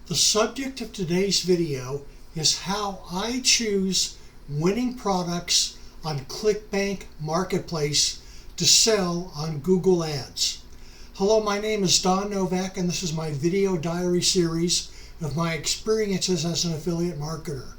The subject of today's video is how I choose winning products on ClickBank Marketplace to sell on Google Ads. Hello, my name is Novak, and this is my video diary series of my experiences as an affiliate marketer.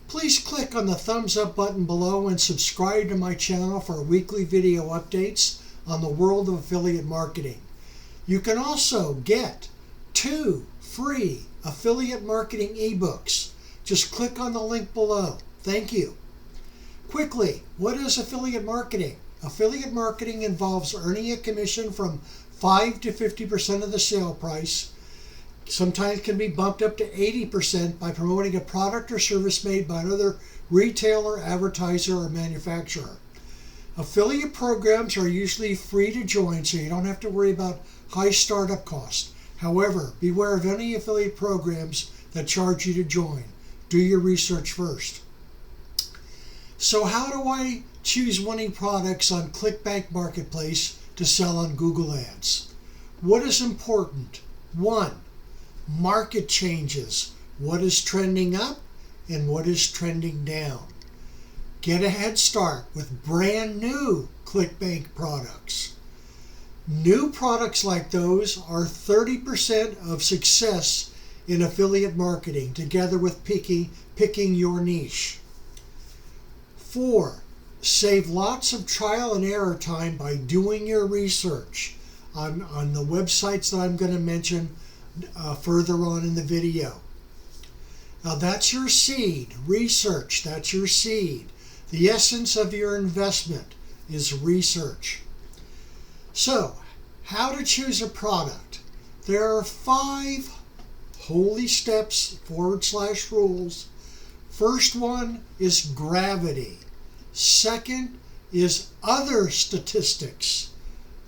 Please click on the thumbs up button below and subscribe to my channel for weekly video updates on the world of affiliate marketing. You can also get 2 free affiliate marketing ebooks. Just click on the link below. Thank you. Quickly, what is affiliate marketing? Affiliate marketing involves earning a commission from 5 to 50% of the sale price. Sometimes can be bumped up to 80% by promoting a product or service made by another retailer, advertiser, or manufacturer. Affiliate programs are usually free to join, so you don't have to worry about high startup costs. However, beware of any affiliate programs that charge you to join. Do your research first. So how do I choose winning products on ClickBank Marketplace to sell on Google Ads? What is important? 1. Market changes. What is trending up and what is trending down? Get a head start with brand new ClickBank products. New products like those are 30% of success in affiliate marketing, together with picking your niche. 4. Save lots of trial and error time by doing your research on the websites that I'm going to mention further on in the video. Now that's your seed. Research, that's your seed. The essence of your investment is research. So, how to choose a product. There are 5 holy steps / rules. First one is gravity. Second is other statistics.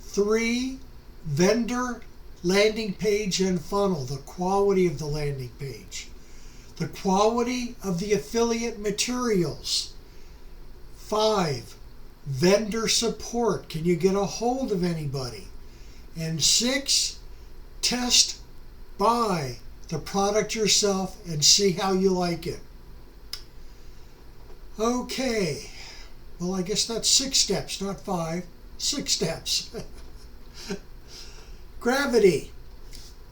3, vendor landing page and funnel, the quality of the landing page. The quality of the affiliate materials. 5, vendor support. Can you get a hold of anybody? And 6, test, buy the product yourself and see how you like it. Okay, well, I guess that's 6 steps, not 5. 6 steps. Gravity.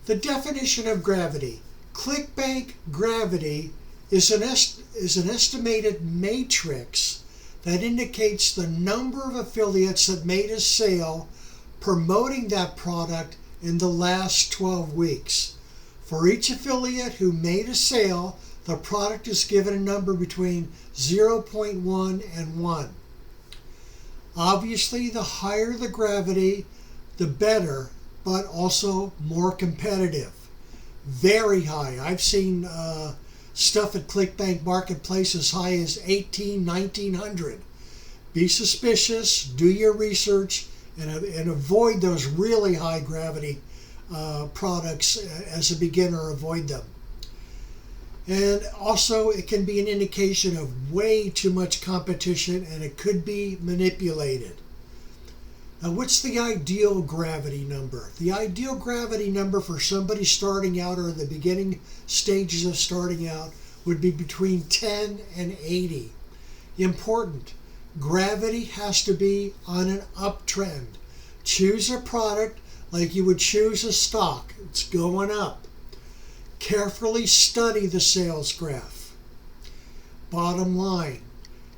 The definition of gravity. ClickBank gravity is an estimated matrix that indicates the number of affiliates that made a sale promoting that product in the last 12 weeks. For each affiliate who made a sale, the product is given a number between 0.1 and 1. Obviously, the higher the gravity, the better, but also more competitive. Very high. I've seen stuff at ClickBank Marketplace as high as 1900. Be suspicious, do your research, and avoid those really high gravity products as a beginner. Avoid them. And also, it can be an indication of way too much competition, and it could be manipulated. Now, what's the ideal gravity number? The ideal gravity number for somebody starting out or in the beginning stages of starting out would be between 10 and 80. Important, gravity has to be on an uptrend. Choose a product like you would choose a stock. It's going up. Carefully study the sales graph. Bottom line,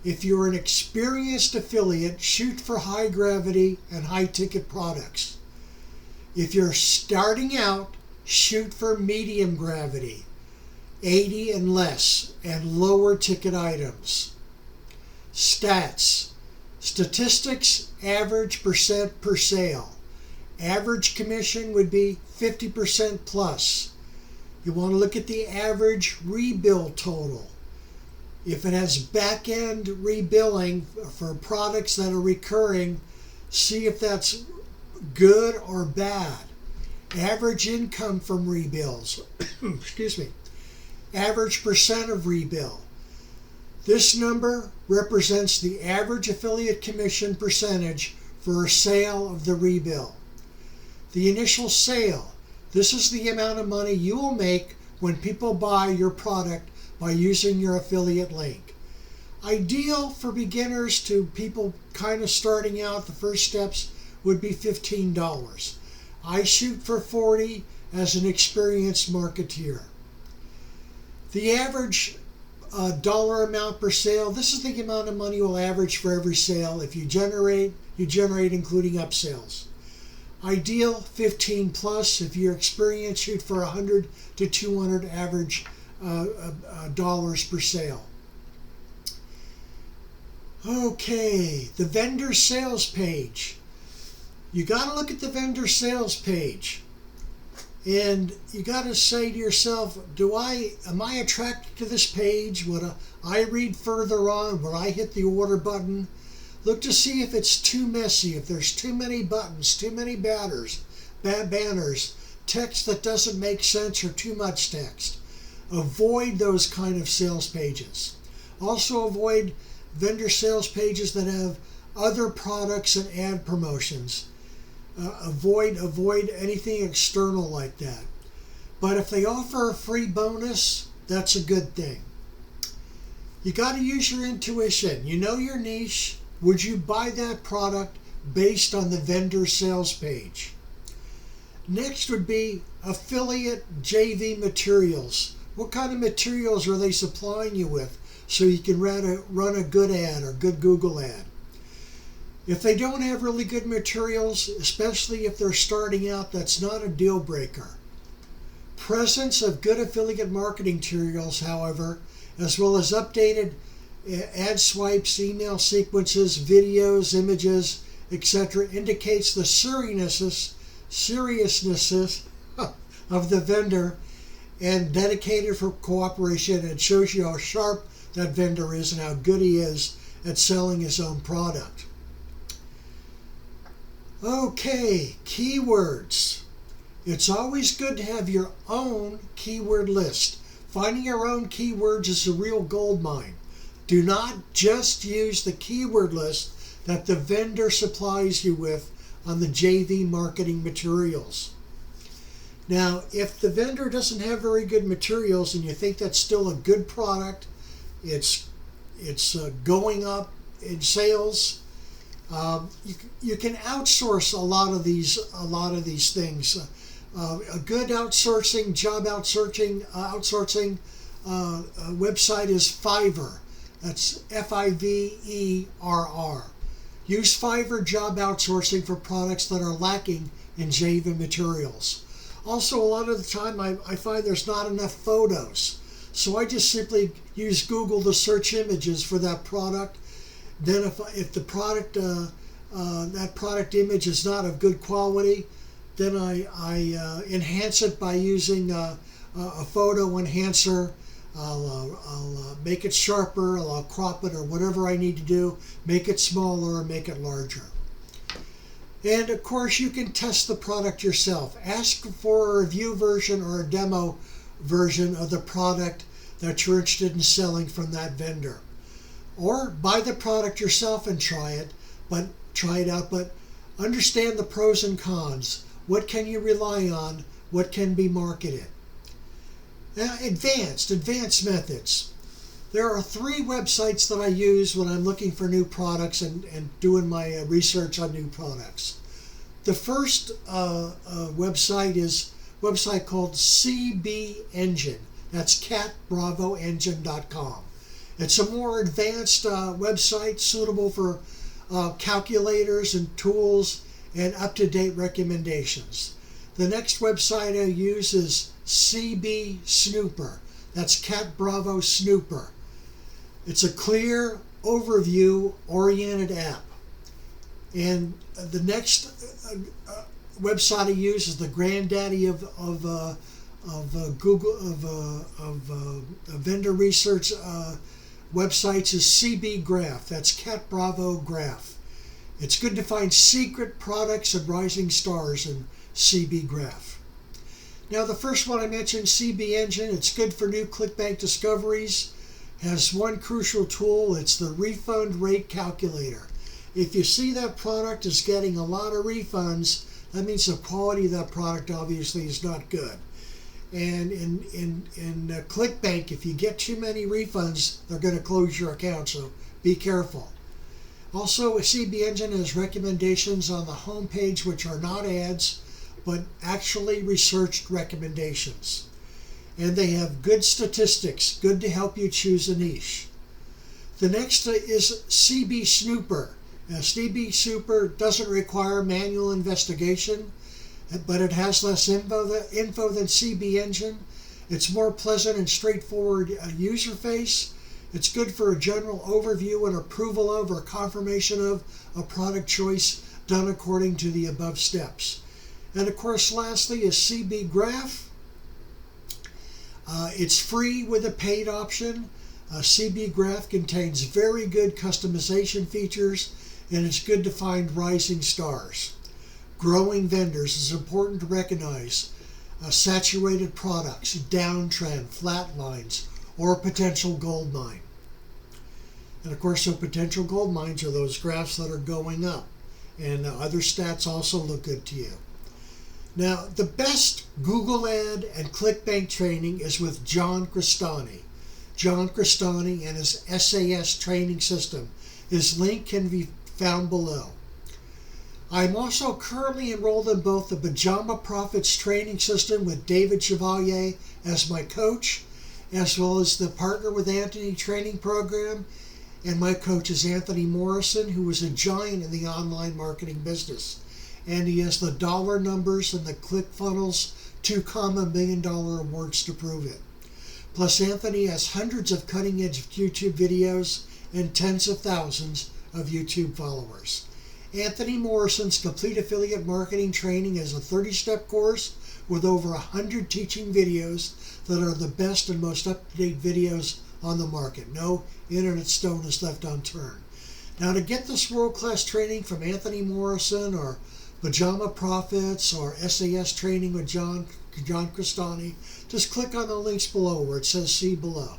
if you're an experienced affiliate, shoot for high gravity and high ticket products. If you're starting out, shoot for medium gravity, 80 and less, and lower ticket items. Stats. Statistics, average percent per sale. Average commission would be 50% plus. You want to look at the average rebill total. If it has back-end rebilling for products that are recurring, see if that's good or bad. Average income from rebills. Excuse me. Average percent of rebill. This number represents the average affiliate commission percentage for a sale of the rebill. The initial sale. This is the amount of money you will make when people buy your product by using your affiliate link. Ideal for beginners to people kind of starting out, the first steps would be $15. I shoot for $40 as an experienced marketeer. The average dollar amount per sale, this is the amount of money you'll average for every sale. If you generate including upsells. Ideal 15 plus. If you're experienced, shoot for 100 to 200 average dollars per sale. Okay, the vendor sales page. You got to look at the vendor sales page, and you got to say to yourself, am I attracted to this page? Would I read further on? Would I hit the order button? Look to see if it's too messy, if there's too many buttons, too many banners, text that doesn't make sense, or too much text. Avoid those kind of sales pages. Also avoid vendor sales pages that have other products and ad promotions. Avoid anything external like that. But if they offer a free bonus, that's a good thing. You got to use your intuition. You know your niche. Would you buy that product based on the vendor sales page? Next would be affiliate JV materials. What kind of materials are they supplying you with so you can run a good ad or good Google ad? If they don't have really good materials, especially if they're starting out, that's not a deal breaker. Presence of good affiliate marketing materials, however, as well as updated ad swipes, email sequences, videos, images, etc., indicates the seriousness of the vendor and dedicated for cooperation. It shows you how sharp that vendor is and how good he is at selling his own product. Okay, keywords. It's always good to have your own keyword list. Finding your own keywords is a real gold mine. Do not just use the keyword list that the vendor supplies you with on the JV marketing materials. Now, if the vendor doesn't have very good materials and you think that's still a good product, it's going up in sales, you can outsource a lot of these things. A good outsourcing website is Fiverr. That's Fiverr. Use Fiverr job outsourcing for products that are lacking in JV materials. Also, a lot of the time I find there's not enough photos, so I just simply use Google to search images for that product. Then if the product that product image is not of good quality, then I enhance it by using a photo enhancer. I'll make it sharper, I'll crop it, or whatever I need to do, make it smaller or make it larger. And of course, you can test the product yourself. Ask for a review version or a demo version of the product that you're interested in selling from that vendor. Or buy the product yourself and try it out, but understand the pros and cons. What can you rely on? What can be marketed? Now, advanced methods. There are 3 websites that I use when I'm looking for new products and doing my research on new products. The first website is a website called CB Engine. That's catbravoengine.com. It's a more advanced website suitable for calculators and tools and up-to-date recommendations. The next website I use is CB Snooper. That's Cat Bravo Snooper. It's a clear, overview-oriented app. And the next website I use is the granddaddy of Google vendor research websites is CB Graph. That's Cat Bravo Graph. It's good to find secret products and rising stars in CB Graph. Now, the first one I mentioned, CB Engine, it's good for new ClickBank discoveries. Has one crucial tool. It's the refund rate calculator. If you see that product is getting a lot of refunds, that means the quality of that product obviously is not good. And in ClickBank, if you get too many refunds, they're going to close your account, so be careful. Also, CB Engine has recommendations on the home page which are not ads, but actually researched recommendations. And they have good statistics, good to help you choose a niche. The next is CB Snooper. Now, CB Snooper doesn't require manual investigation, but it has less info than CB Engine. It's more pleasant and straightforward user face. It's good for a general overview and approval of or confirmation of a product choice done according to the above steps. And of course, lastly is CB Graph. It's free with a paid option. CB Graph contains very good customization features, and it's good to find rising stars. Growing vendors is important to recognize. Saturated products, downtrend, flat lines, or potential gold mine. And of course, so potential gold mines are those graphs that are going up. And other stats also look good to you. Now, the best Google ad and ClickBank training is with John Crestani. John Crestani and his SAS training system. His link can be found below. I'm also currently enrolled in both the Pajama Profits training system with David Chevalier as my coach, as well as the Partner with Anthony training program. And my coach is Anthony Morrison, who is a giant in the online marketing business. And he has the dollar numbers and the ClickFunnels 2 $1 million awards to prove it. Plus, Anthony has hundreds of cutting-edge YouTube videos and tens of thousands of YouTube followers. Anthony Morrison's Complete Affiliate Marketing Training is a 30-step course with over 100 teaching videos that are the best and most up-to-date videos on the market. No internet stone is left unturned. Now, to get this world-class training from Anthony Morrison or Pajama Profits or SAS training with John Crestani, just click on the links below where it says see below.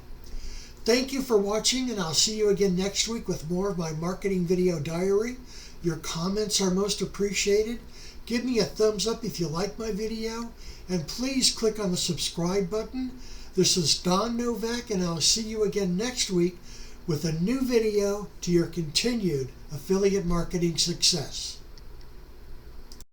Thank you for watching, and I'll see you again next week with more of my marketing video diary. Your comments are most appreciated. Give me a thumbs up if you like my video, and please click on the subscribe button. This is Don Novak, and I'll see you again next week with a new video to your continued affiliate marketing success.